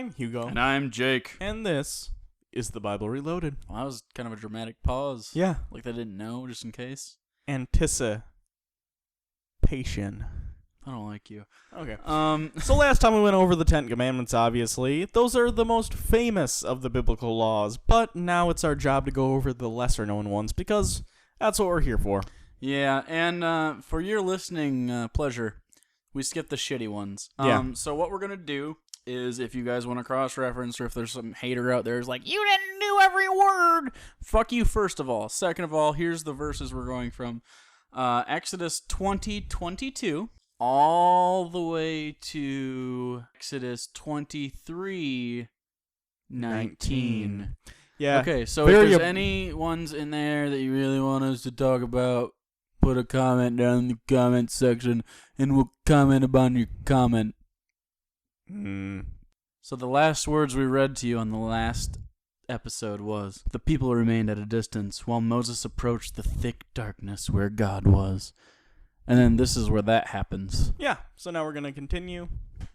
I'm Hugo. And I'm Jake. And this is the Bible Reloaded. Well, that was kind of a dramatic pause. Yeah. Like they didn't know, just in case. Anticipation. I don't like you. Okay. So last time we went over the Ten Commandments, obviously. Those are the most famous of the biblical laws. But now it's our job to go over the lesser-known ones, because that's what we're here for. Yeah, and for your listening pleasure, we skipped the shitty ones. So what we're going to do is, if you guys want to cross-reference, or if there's some hater out there who's like, you didn't do every word! Fuck you, first of all. Second of all, here's the verses we're going from. Exodus 20:22 all the way to Exodus 23:19. Yeah. Okay, so if there's any ones in there that you really want us to talk about, put a comment down in the comment section, and we'll comment upon your comment. So the last words we read to you on the last episode was, the people remained at a distance while Moses approached the thick darkness where God was. And then this is where that happens. Yeah, so now we're going to continue.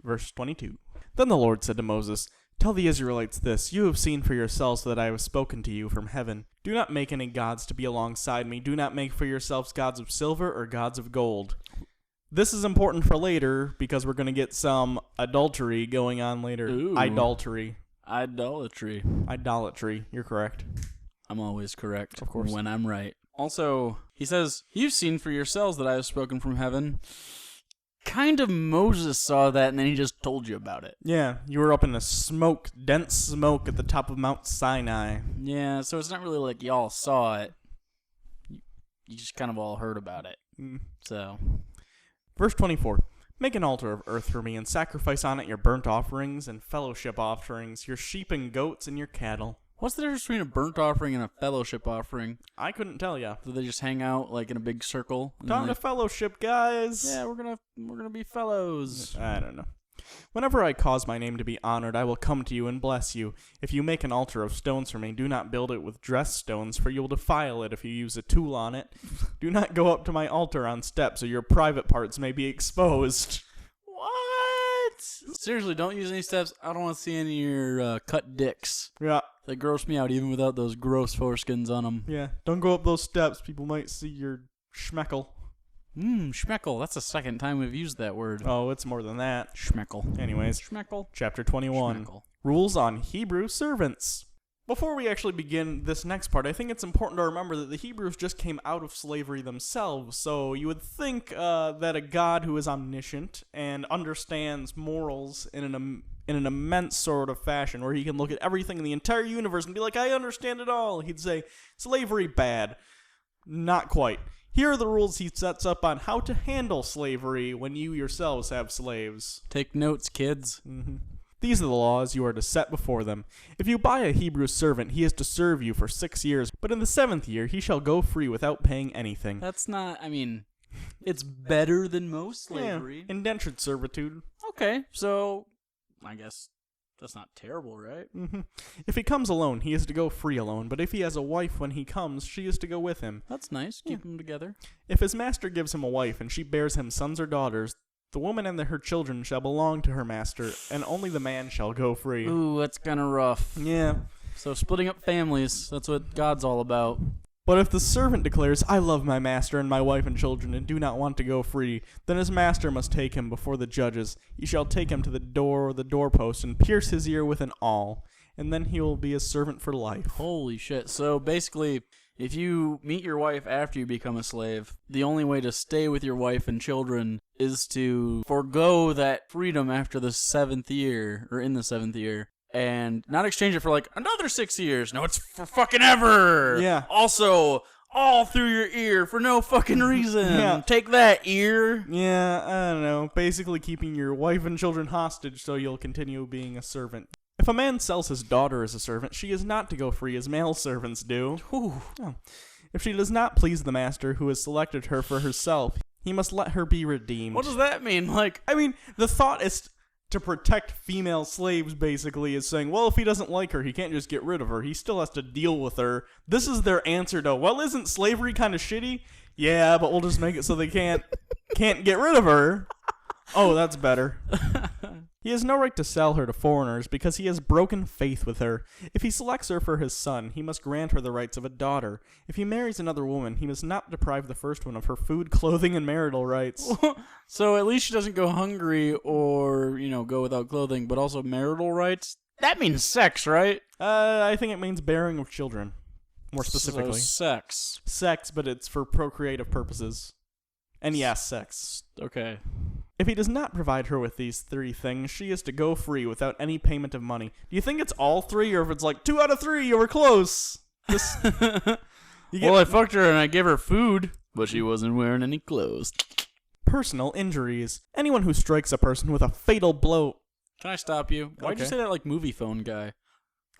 Verse 22. Then the Lord said to Moses, "Tell the Israelites this, you have seen for yourselves that I have spoken to you from heaven. Do not make any gods to be alongside me. Do not make for yourselves gods of silver or gods of gold." This is important for later, because we're going to get some adultery going on later. Ooh. Idolatry. Idolatry. You're correct. I'm always correct. Of course. When I'm right. Also, he says, you've seen for yourselves that I have spoken from heaven. Kind of Moses saw that, and then he just told you about it. Yeah, you were up in the dense smoke at the top of Mount Sinai. Yeah, so it's not really like y'all saw it. You just kind of all heard about it. So, Verse 24. Make an altar of earth for me, and sacrifice on it your burnt offerings and fellowship offerings, your sheep and goats and your cattle. what's the difference between a burnt offering and a fellowship offering? I couldn't tell ya. Do they just hang out like in a big circle? Time to fellowship, guys. Yeah, we're gonna be fellows. I don't know. Whenever I cause my name to be honored, I will come to you and bless you. If you make an altar of stones for me, do not build it with dressed stones, for you will defile it if you use a tool on it. Do not go up to my altar on steps, or your private parts may be exposed. What? Seriously, don't use any steps. I don't want to see any of your cut dicks. Yeah. They gross me out even without those gross foreskins on them. Yeah. Don't go up those steps. People might see your schmeckle. Schmeckle. That's the second time we've used that word. Oh, it's more than that. Schmeckle. Anyways. Schmeckle. Chapter 21. Schmeckle. Rules on Hebrew servants. Before we actually begin this next part, I think it's important to remember that the Hebrews just came out of slavery themselves, so you would think that a God who is omniscient and understands morals in an immense sort of fashion, where he can look at everything in the entire universe and be like, I understand it all, he'd say, slavery bad. Not quite. Here are the rules he sets up on how to handle slavery when you yourselves have slaves. Take notes, kids. These are the laws you are to set before them. If you buy a Hebrew servant, he is to serve you for 6 years, but in the 7th year he shall go free without paying anything. That's not, it's better than most slavery. Yeah, indentured servitude. Okay, so I guess that's not terrible, right? If he comes alone, he is to go free alone, but if he has a wife when he comes, she is to go with him. That's nice. Keep them together. If his master gives him a wife, and she bears him sons or daughters, the woman and her children shall belong to her master, and only the man shall go free. Ooh, that's kind of rough. Yeah. So splitting up families, that's what God's all about. But if the servant declares, I love my master and my wife and children, and do not want to go free, then his master must take him before the judges. He shall take him to the door or the doorpost, and pierce his ear with an awl, and then he will be a servant for life. Holy shit. So basically, if you meet your wife after you become a slave, the only way to stay with your wife and children is to forego that freedom after the 7th year, or in the 7th year, and not exchange it for like another 6 years. No, it's for fucking ever. Yeah. Also, all through your ear for no fucking reason. Yeah. Take that, ear. Yeah, I don't know. Basically keeping your wife and children hostage so you'll continue being a servant. If a man sells his daughter as a servant, she is not to go free as male servants do. Ooh. Oh. If she does not please the master who has selected her for herself, he must let her be redeemed. What does that mean? The thought is to protect female slaves, basically, is saying, well, if he doesn't like her, he can't just get rid of her. He still has to deal with her. This is their answer to, well, isn't slavery kind of shitty? Yeah, but we'll just make it so they can't get rid of her. Oh, that's better. He has no right to sell her to foreigners because he has broken faith with her. If he selects her for his son, he must grant her the rights of a daughter. If he marries another woman, he must not deprive the first one of her food, clothing, and marital rights. So at least she doesn't go hungry or, go without clothing, but also marital rights? That means sex, right? I think it means bearing of children, more specifically. So sex. Sex, but it's for procreative purposes. And yes, sex. Okay. If he does not provide her with these 3 things, she is to go free without any payment of money. Do you think it's all 3, or if it's like 2 out of 3, you were close? Well, I fucked her and I gave her food, but she wasn't wearing any clothes. Personal injuries. Anyone who strikes a person with a fatal blow... Can I stop you? Why'd you Okay. say that like movie phone guy?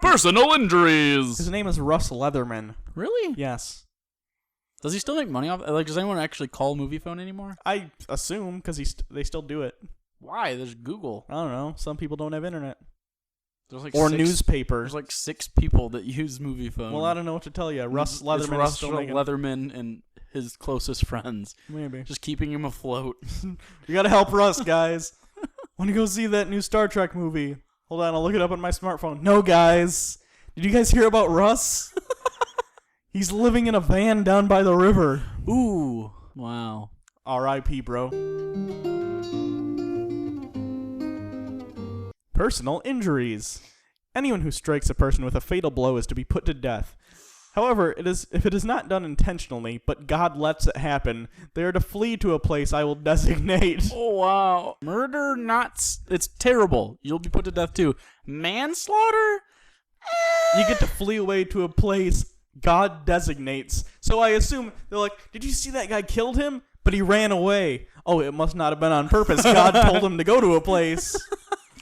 Personal injuries! His name is Russ Leatherman. Really? Yes. Does he still make money off? Like, does anyone actually call movie phone anymore? I assume, because they still do it. Why? There's Google. I don't know. Some people don't have internet. There's like Or 6 newspaper. There's like 6 people that use movie phone. Well, I don't know what to tell you. Russ Leatherman It's is Russ still making... Leatherman and his closest friends. Maybe. Just keeping him afloat. You gotta help Russ, guys. Want to go see that new Star Trek movie? Hold on, I'll look it up on my smartphone. No, guys. Did you guys hear about Russ? He's living in a van down by the river. Ooh. Wow. R.I.P., bro. Personal injuries. Anyone who strikes a person with a fatal blow is to be put to death. However, if it is not done intentionally, but God lets it happen, they are to flee to a place I will designate. Oh, wow. Murder, it's terrible. You'll be put to death, too. Manslaughter? You get to flee away to a place God designates. So I assume they're like, did you see that guy killed him? But he ran away. Oh, it must not have been on purpose. God told him to go to a place.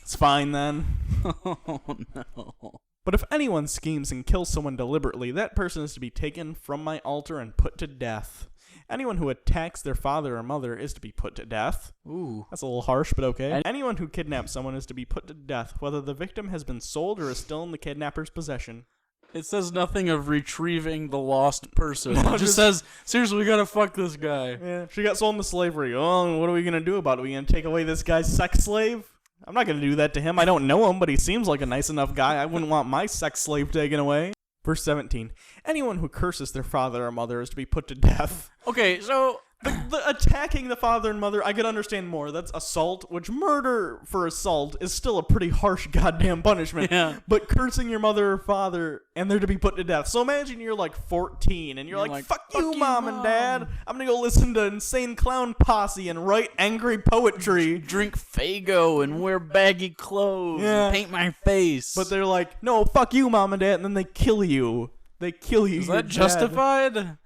It's fine then. Oh, no. But if anyone schemes and kills someone deliberately, that person is to be taken from my altar and put to death. Anyone who attacks their father or mother is to be put to death. Ooh. That's a little harsh, but okay. And anyone who kidnaps someone is to be put to death, whether the victim has been sold or is still in the kidnapper's possession. It says nothing of retrieving the lost person. No, It just says, seriously, we gotta fuck this guy. Yeah, she got sold into slavery. Oh, what are we gonna do about it? Are we gonna take away this guy's sex slave? I'm not gonna do that to him. I don't know him, but he seems like a nice enough guy. I wouldn't want my sex slave taken away. Verse 17. Anyone who curses their father or mother is to be put to death. Okay, so... The attacking the father and mother, I could understand more. That's assault, which murder for assault is still a pretty harsh goddamn punishment. Yeah. But cursing your mother or father, and they're to be put to death. So imagine you're like 14, and you're like, fuck you, mom and dad. I'm gonna go listen to Insane Clown Posse and write angry poetry. Drink Faygo and wear baggy clothes and paint my face. But they're like, no, fuck you, mom and dad, and then they kill you. They kill you. Is that justified?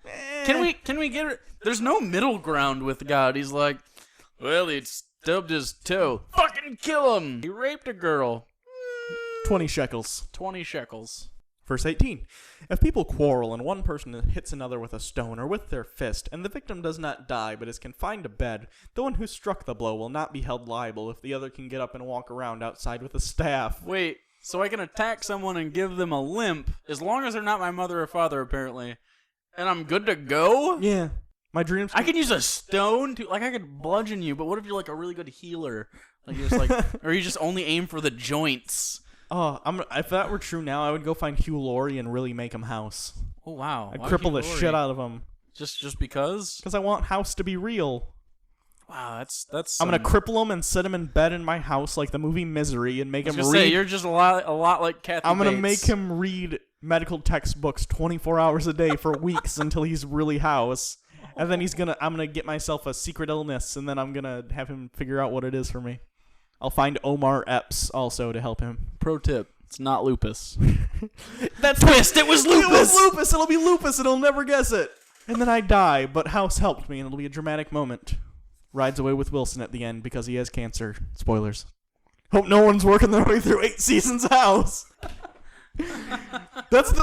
Can we get... There's no middle ground with God. He's like, well, he stubbed his toe. Fucking kill him. He raped a girl. 20 shekels. 20 shekels. Verse 18. If people quarrel and one person hits another with a stone or with their fist, and the victim does not die but is confined to bed, the one who struck the blow will not be held liable if the other can get up and walk around outside with a staff. Wait, so I can attack someone and give them a limp, as long as they're not my mother or father, apparently, and I'm good to go? Yeah. My dreams. I can use a stone to, like, I could bludgeon you, but what if you're like a really good healer? Like, you're just like, or you just only aim for the joints? Oh, if that were true now, I would go find Hugh Laurie and really make him House. Oh wow! I'd cripple the shit out of him. Just because? Because I want House to be real. Wow, that's. I'm gonna cripple him and set him in bed in my house like the movie Misery and make him read. Say, you're just a lot like Kathy I'm gonna Bates. make him read medical textbooks 24 hours a day for weeks until he's really House. And then I'm gonna get myself a secret illness, and then I'm gonna have him figure out what it is for me. I'll find Omar Epps also to help him. Pro tip: it's not lupus. That's twist. It was lupus. It was lupus. It'll be lupus, and he'll never guess it. And then I die, but House helped me, and it'll be a dramatic moment. Rides away with Wilson at the end because he has cancer. Spoilers. Hope no one's working their way through 8 seasons of House. That's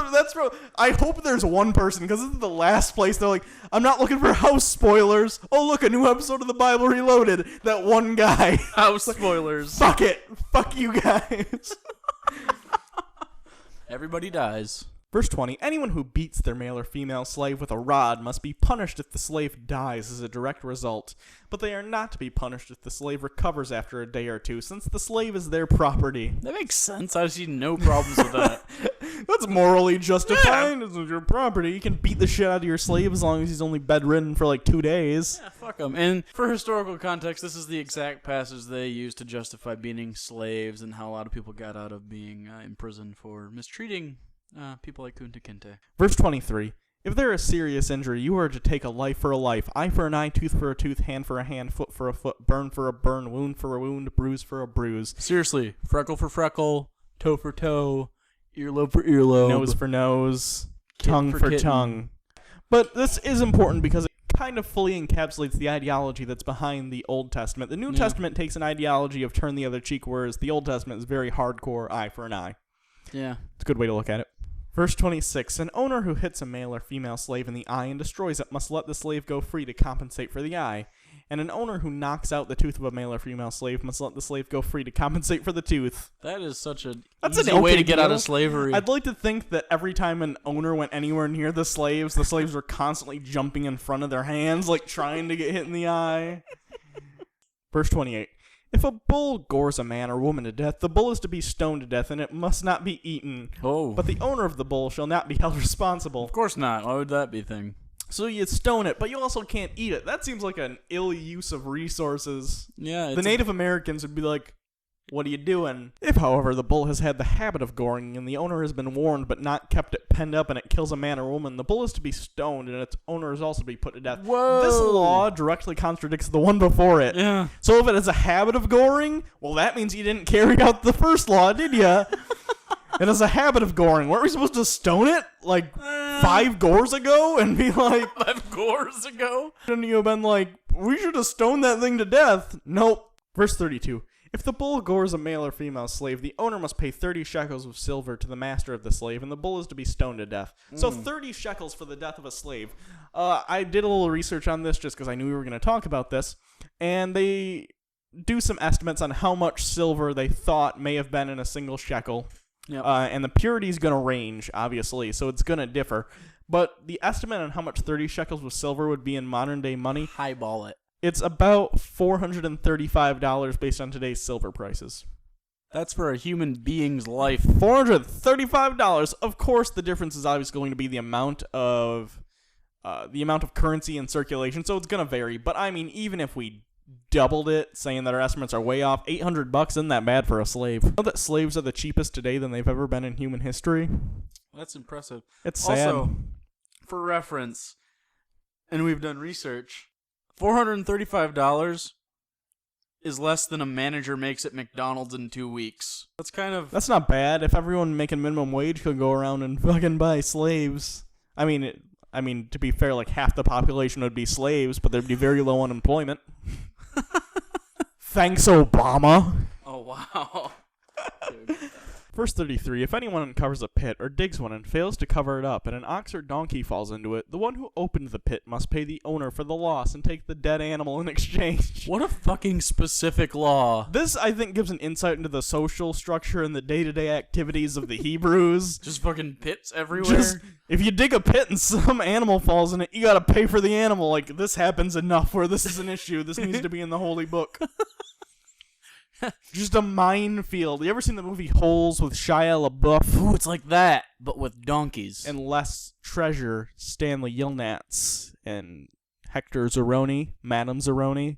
I hope there's one person, because this is the last place they're like, I'm not looking for House spoilers. Oh look, a new episode of the Bible Reloaded. That one guy. House spoilers. Fuck it. Fuck you guys. Everybody dies. Verse 20, anyone who beats their male or female slave with a rod must be punished if the slave dies as a direct result, but they are not to be punished if the slave recovers after a day or two, since the slave is their property. That makes sense. I see no problems with that. That's morally justified. Yeah. It's your property. You can beat the shit out of your slave as long as he's only bedridden for like 2 days. Yeah, fuck him. And for historical context, this is the exact passage they used to justify beating slaves and how a lot of people got out of being imprisoned for mistreating people like Kunta Kinte. Verse 23. If there is serious injury, you are to take a life for a life, eye for an eye, tooth for a tooth, hand for a hand, foot for a foot, burn for a burn, wound for a wound, bruise for a bruise. Seriously, freckle for freckle, toe for toe, earlobe for earlobe, nose for nose, tongue for tongue. But this is important because it kind of fully encapsulates the ideology that's behind the Old Testament. The New Testament takes an ideology of turn the other cheek, whereas the Old Testament is very hardcore eye for an eye. Yeah. It's a good way to look at it. Verse 26, an owner who hits a male or female slave in the eye and destroys it must let the slave go free to compensate for the eye. And an owner who knocks out the tooth of a male or female slave must let the slave go free to compensate for the tooth. That is such an easy way to get out of slavery. I'd like to think that every time an owner went anywhere near the slaves were constantly jumping in front of their hands, like trying to get hit in the eye. Verse 28. If a bull gores a man or woman to death, the bull is to be stoned to death, and it must not be eaten. Oh. But the owner of the bull shall not be held responsible. Of course not. Why would that be a thing? So you stone it, but you also can't eat it. That seems like an ill use of resources. Yeah. The Native Americans would be like, what are you doing? If, however, the bull has had the habit of goring, and the owner has been warned but not kept it penned up, and it kills a man or woman, the bull is to be stoned, and its owner is also to be put to death. Whoa. This law directly contradicts the one before it. Yeah. So if it has a habit of goring, well, that means you didn't carry out the first law, did ya? It has a habit of goring. Weren't we supposed to stone it like 5 gores ago and be like... 5 gores ago? Shouldn't you have been like, we should have stoned that thing to death? Nope. Verse 32. If the bull gores a male or female slave, the owner must pay 30 shekels of silver to the master of the slave, and the bull is to be stoned to death. So 30 shekels for the death of a slave. I did a little research on this just because I knew we were going to talk about this, and they do some estimates on how much silver they thought may have been in a single shekel. Yep. And the purity is going to range, obviously, so it's going to differ. But the estimate on how much 30 shekels of silver would be in modern-day money... Highball it. It's about $435 based on today's silver prices. That's for a human being's life. $435. Of course, the difference is obviously going to be the amount of currency in circulation, so it's going to vary. But I mean, even if we doubled it, saying that our estimates are way off, $800 isn't that bad for a slave. You know that slaves are the cheapest today than they've ever been in human history? That's impressive. It's sad. Also, for reference, and we've done research, $435 is less than a manager makes at McDonald's in 2 weeks. That's not bad. If everyone making minimum wage could go around and fucking buy slaves. I mean, to be fair, like half the population would be slaves, but there'd be very low unemployment. Thanks, Obama. Oh, wow. Dude. Verse 33, if anyone uncovers a pit or digs one and fails to cover it up, and an ox or donkey falls into it, the one who opened the pit must pay the owner for the loss and take the dead animal in exchange. What a fucking specific law. This, I think, gives an insight into the social structure and the day-to-day activities of the Hebrews. Just fucking pits everywhere? If you dig a pit and some animal falls in it, you gotta pay for the animal. Like, this happens enough where this is an issue. This needs to be in the holy book. Just a minefield. You ever seen the movie Holes with Shia LaBeouf? Ooh, it's like that, but with donkeys. And less treasure, Stanley Yelnats and Hector Zeroni, Madame Zeroni,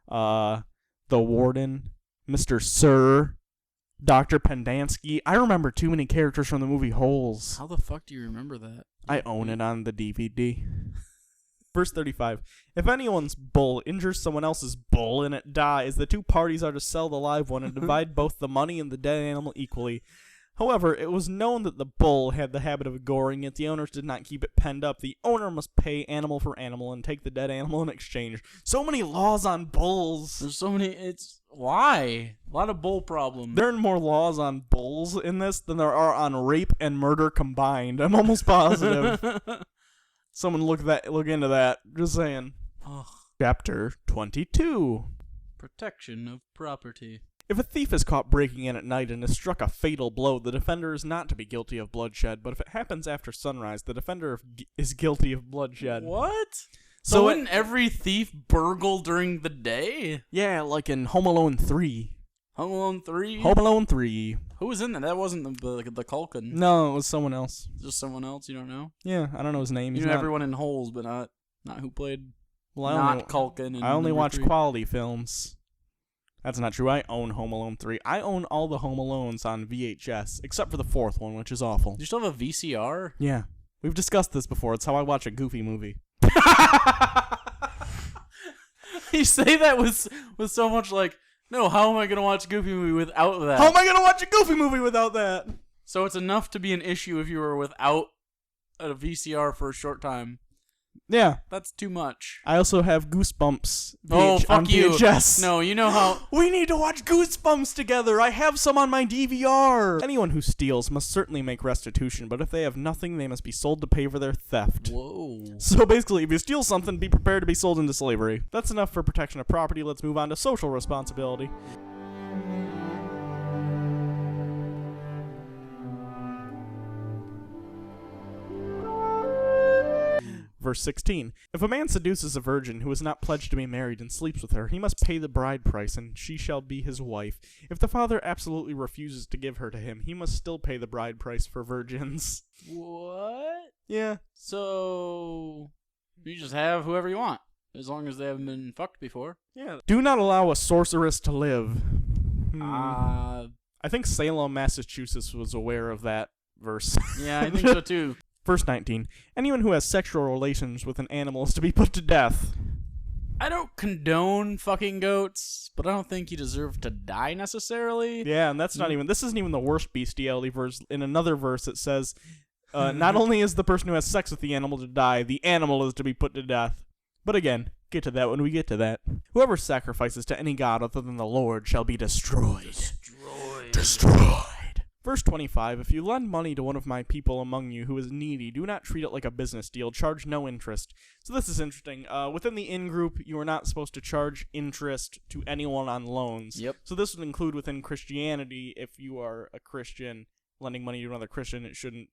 the Warden, Mr. Sir, Dr. Pendansky. I remember too many characters from the movie Holes. How the fuck do you remember that? I own it on the DVD. Verse 35, if anyone's bull injures someone else's bull and it dies, the two parties are to sell the live one and divide both the money and the dead animal equally. However, it was known that the bull had the habit of goring, yet the owners did not keep it penned up. The owner must pay animal for animal and take the dead animal in exchange. So many laws on bulls. There's so many, why? A lot of bull problems. There are more laws on bulls in this than there are on rape and murder combined. I'm almost positive. Someone look into that. Just saying. Ugh. Chapter 22. Protection of property. If a thief is caught breaking in at night and is struck a fatal blow, the defender is not to be guilty of bloodshed, but if it happens after sunrise, the defender is guilty of bloodshed. What? So wouldn't every thief burgle during the day? Yeah, like in Home Alone 3. Home Alone 3? Home Alone 3. Who was in that? That wasn't the Culkin. No, it was someone else. Just someone else? You don't know? Yeah, I don't know his name. You know everyone in Holes, but not who played Culkin. I only watch 3. quality films. That's not true. I own Home Alone 3. I own all the Home Alones on VHS, except for the fourth one, which is awful. Do you still have a VCR? Yeah. We've discussed this before. It's how I watch a goofy movie. You say that with so much like, no, how am I going to watch a goofy movie without that? How am I going to watch a goofy movie without that? So it's enough to be an issue if you were without a VCR for a short time. Yeah. That's too much. I also have Goosebumps fuck on VHS. You. No, you know how... We need to watch Goosebumps together. I have some on my DVR. Anyone who steals must certainly make restitution, but if they have nothing, they must be sold to pay for their theft. Whoa. So basically, if you steal something, be prepared to be sold into slavery. That's enough for protection of property. Let's move on to social responsibility. Verse 16. If a man seduces a virgin who is not pledged to be married and sleeps with her, he must pay the bride price, and she shall be his wife. If the father absolutely refuses to give her to him, he must still pay the bride price for virgins. What? Yeah. So, you just have whoever you want, as long as they haven't been fucked before. Yeah. Do not allow a sorceress to live. I think Salem, Massachusetts was aware of that verse. Yeah, I think so too. Verse 19. Anyone who has sexual relations with an animal is to be put to death. I don't condone fucking goats, but I don't think you deserve to die necessarily. Yeah, and that's not even... This isn't even the worst bestiality verse. In another verse, it says, not only is the person who has sex with the animal to die, the animal is to be put to death. But again, get to that when we get to that. Whoever sacrifices to any god other than the Lord shall be destroyed. Destroyed. Verse 25, if you lend money to one of my people among you who is needy, do not treat it like a business deal. Charge no interest. So this is interesting. Within the in-group, you are not supposed to charge interest to anyone on loans. Yep. So this would include within Christianity, if you are a Christian lending money to another Christian, it shouldn't...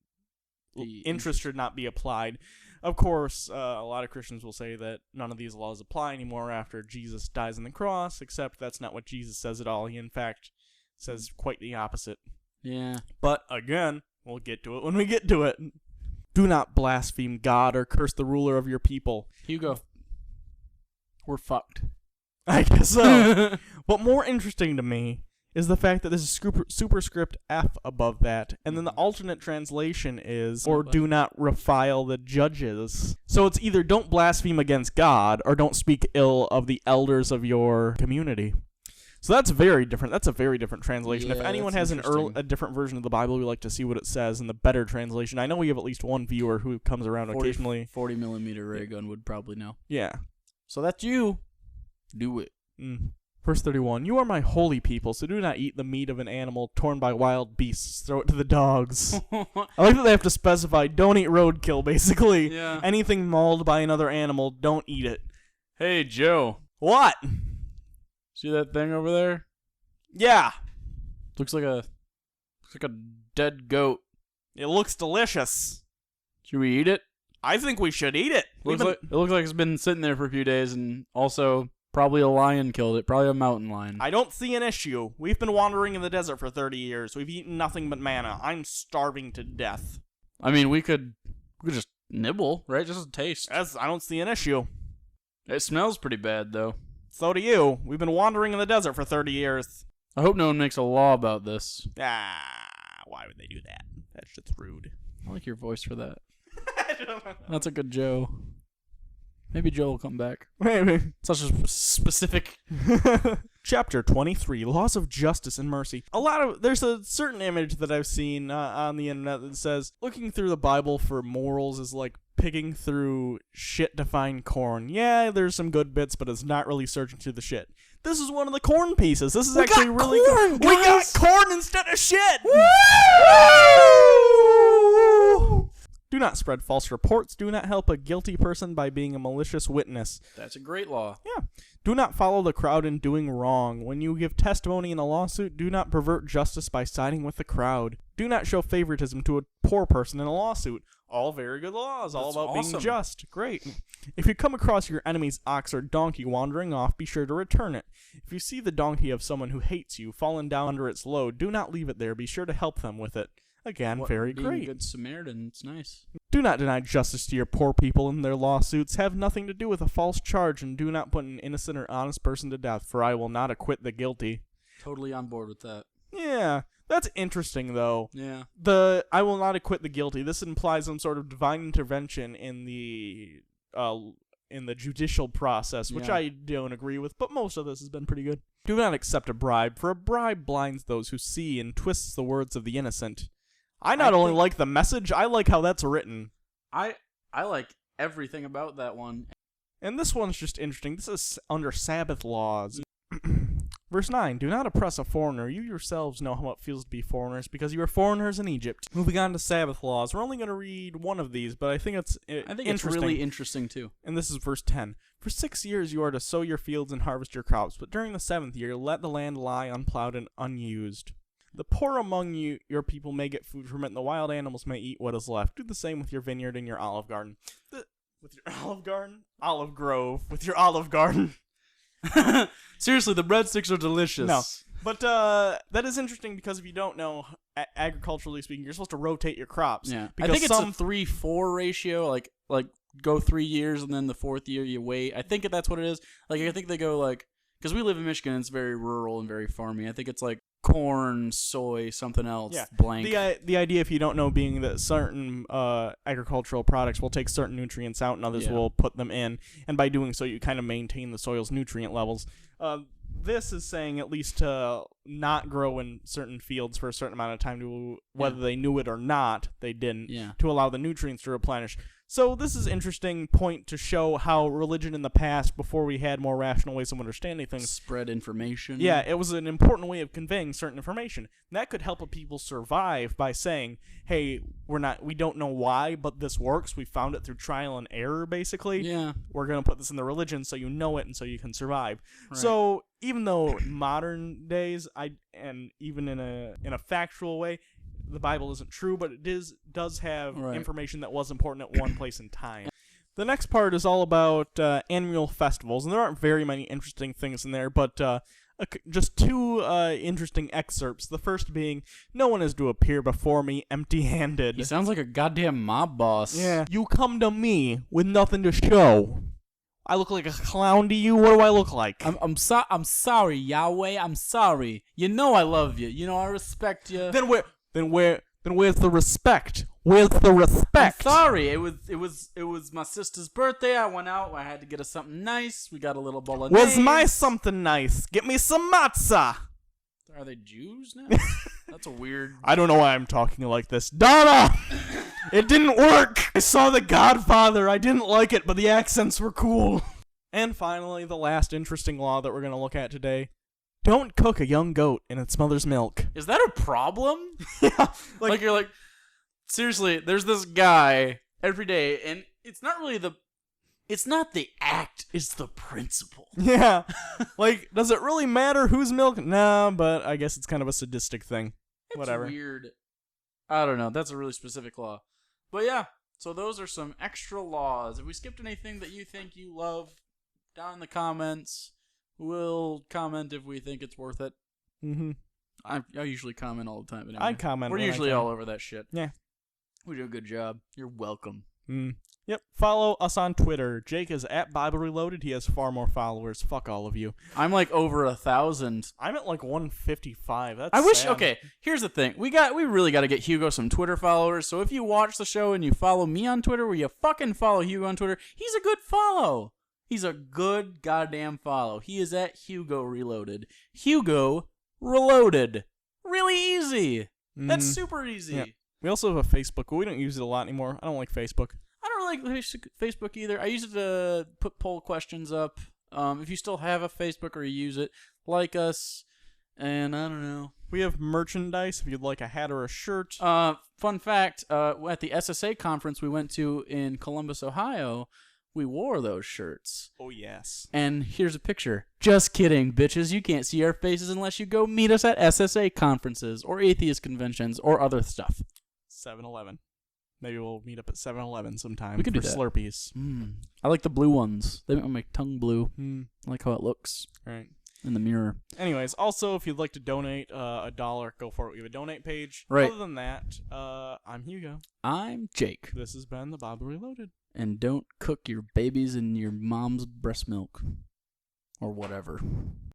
Interest should not be applied. Of course, a lot of Christians will say that none of these laws apply anymore after Jesus dies on the cross, except that's not what Jesus says at all. He, in fact, says quite the opposite. Yeah. But, again, we'll get to it when we get to it. Do not blaspheme God or curse the ruler of your people. Hugo. We're fucked. I guess so. But more interesting to me is the fact that there's a superscript F above that, and then the alternate translation is, or do not revile the judges. So it's either don't blaspheme against God, or don't speak ill of the elders of your community. So that's very different. That's a very different translation. Yeah, if anyone has a different version of the Bible, we like to see what it says in the better translation. I know we have at least one viewer who comes around occasionally. 40 millimeter ray gun would probably know. Yeah. So that's you. Do it. Verse 31, you are my holy people, so do not eat the meat of an animal torn by wild beasts. Throw it to the dogs. I like that they have to specify, don't eat roadkill, basically. Yeah. Anything mauled by another animal, don't eat it. Hey, Joe. What? See that thing over there? Yeah. Looks like a dead goat. It looks delicious. Should we eat it? I think we should eat it. It looks like it's been sitting there for a few days, and also probably a lion killed it. Probably a mountain lion. I don't see an issue. We've been wandering in the desert for 30 years. We've eaten nothing but manna. I'm starving to death. I mean, we could just nibble, right? Just a taste. I don't see an issue. It smells pretty bad, though. So do you. We've been wandering in the desert for 30 years. I hope no one makes a law about this. Why would they do that? That's just rude. I like your voice for that. That's a good Joe. Maybe Joe will come back. Maybe. Such a specific. Chapter 23, Laws of Justice and Mercy. There's a certain image that I've seen on the internet that says, looking through the Bible for morals is like picking through shit to find corn. Yeah, there's some good bits, but it's not really searching through the shit. This is one of the corn pieces. This is actually really good. We got corn instead of shit! Woo! Do not spread false reports. Do not help a guilty person by being a malicious witness. That's a great law. Yeah. Do not follow the crowd in doing wrong. When you give testimony in a lawsuit, do not pervert justice by siding with the crowd. Do not show favoritism to a poor person in a lawsuit. All very good laws, all about being just. Great. If you come across your enemy's ox or donkey wandering off, be sure to return it. If you see the donkey of someone who hates you fallen down under its load, do not leave it there. Be sure to help them with it. Again, very being great. A good Samaritan, it's nice. Do not deny justice to your poor people in their lawsuits. Have nothing to do with a false charge, and do not put an innocent or honest person to death, for I will not acquit the guilty. Totally on board with that. Yeah, that's interesting, though. Yeah. I will not acquit the guilty. This implies some sort of divine intervention in the judicial process, which I don't agree with, but most of this has been pretty good. Do not accept a bribe, for a bribe blinds those who see and twists the words of the innocent. I only like the message, I like how that's written. I like everything about that one. And this one's just interesting. This is under Sabbath laws. Verse 9, do not oppress a foreigner. You yourselves know how it feels to be foreigners, because you were foreigners in Egypt. Moving on to Sabbath laws. We're only going to read one of these, but I think it's it's really interesting, too. And this is verse 10. For 6 years you are to sow your fields and harvest your crops, but during the 7th year let the land lie unplowed and unused. The poor among you, your people may get food from it, and the wild animals may eat what is left. Do the same with your vineyard and your olive garden. With your olive garden? Olive grove. With your olive garden. Seriously, the breadsticks are delicious. No. But that is interesting because if you don't know, agriculturally speaking, you're supposed to rotate your crops. Yeah. Because I think it's a 3-4 ratio, like go 3 years and then the 4th year you wait. I think that's what it is. Like, I think they go like, because we live in Michigan, it's very rural and very farmy. I think it's like corn, soy, something else, blank. The idea, if you don't know, being that certain agricultural products will take certain nutrients out and others will put them in, and by doing so you kind of maintain the soil's nutrient levels. This is saying at least to not grow in certain fields for a certain amount of time, to whether they knew it or not, they didn't, to allow the nutrients to replenish. So this is an interesting point to show how religion in the past, before we had more rational ways of understanding things, spread information. Yeah, it was an important way of conveying certain information. And that could help a people survive by saying, hey, we don't know why, but this works. We found it through trial and error, basically. Yeah. We're going to put this in the religion so you know it and so you can survive. Right. So even though modern days, and even in a factual way, the Bible isn't true, but it does have information that was important at one place in time. The next part is all about annual festivals, and there aren't very many interesting things in there, but just two interesting excerpts. The first being, no one is to appear before me empty-handed. He sounds like a goddamn mob boss. Yeah. You come to me with nothing to show. I look like a clown to you? What do I look like? I'm sorry, Yahweh. I'm sorry. You know I love you. You know I respect you. Then where's the respect? Where's the respect? I'm sorry. It was my sister's birthday. I went out. I had to get her something nice. We got a little bolognese. Where's my something nice? Get me some matzah. Are they Jews now? That's a weird... I don't know why I'm talking like this. Donna! It didn't work! I saw The Godfather. I didn't like it, but the accents were cool. And finally, the last interesting law that we're going to look at today. Don't cook a young goat in its mother's milk. Is that a problem? Yeah. Like you're like, seriously, there's this guy every day, and it's not the act, it's the principle. Yeah. Like, does it really matter whose milk? No, but I guess it's kind of a sadistic thing. It's whatever. Weird. I don't know. That's a really specific law. But yeah, so those are some extra laws. If we skipped anything that you think you love, down in the comments. We'll comment if we think it's worth it. Mm-hmm. I usually comment all the time. But anyway. I comment. We're usually all over that shit. Yeah. We do a good job. You're welcome. Yep. Follow us on Twitter. Jake is at Bible Reloaded. He has far more followers. Fuck all of you. I'm like over 1,000. I'm at like 155. That's I wish. sad. Okay. Here's the thing. We really got to get Hugo some Twitter followers. So if you watch the show and you follow me on Twitter, where you fucking follow Hugo on Twitter, he's a good follow. He's a good goddamn follow. He is at Hugo Reloaded. Hugo Reloaded. Really easy. That's super easy. Yeah. We also have a Facebook, but we don't use it a lot anymore. I don't like Facebook. I don't really like Facebook either. I use it to put poll questions up. If you still have a Facebook or you use it, like us. And I don't know. We have merchandise if you'd like a hat or a shirt. Fun fact, at the SSA conference we went to in Columbus, Ohio, we wore those shirts. Oh, yes. And here's a picture. Just kidding, bitches. You can't see our faces unless you go meet us at SSA conferences or atheist conventions or other stuff. 7-Eleven. Maybe we'll meet up at 7-Eleven sometime We could for do that. Slurpees. I like the blue ones. They make my tongue blue. I like how it looks Right. in the mirror. Anyways, also, if you'd like to donate $1, go for it. We have a donate page. Right. Other than that, I'm Hugo. I'm Jake. This has been the Bob Reloaded. And don't cook your babies in your mom's breast milk. Or whatever.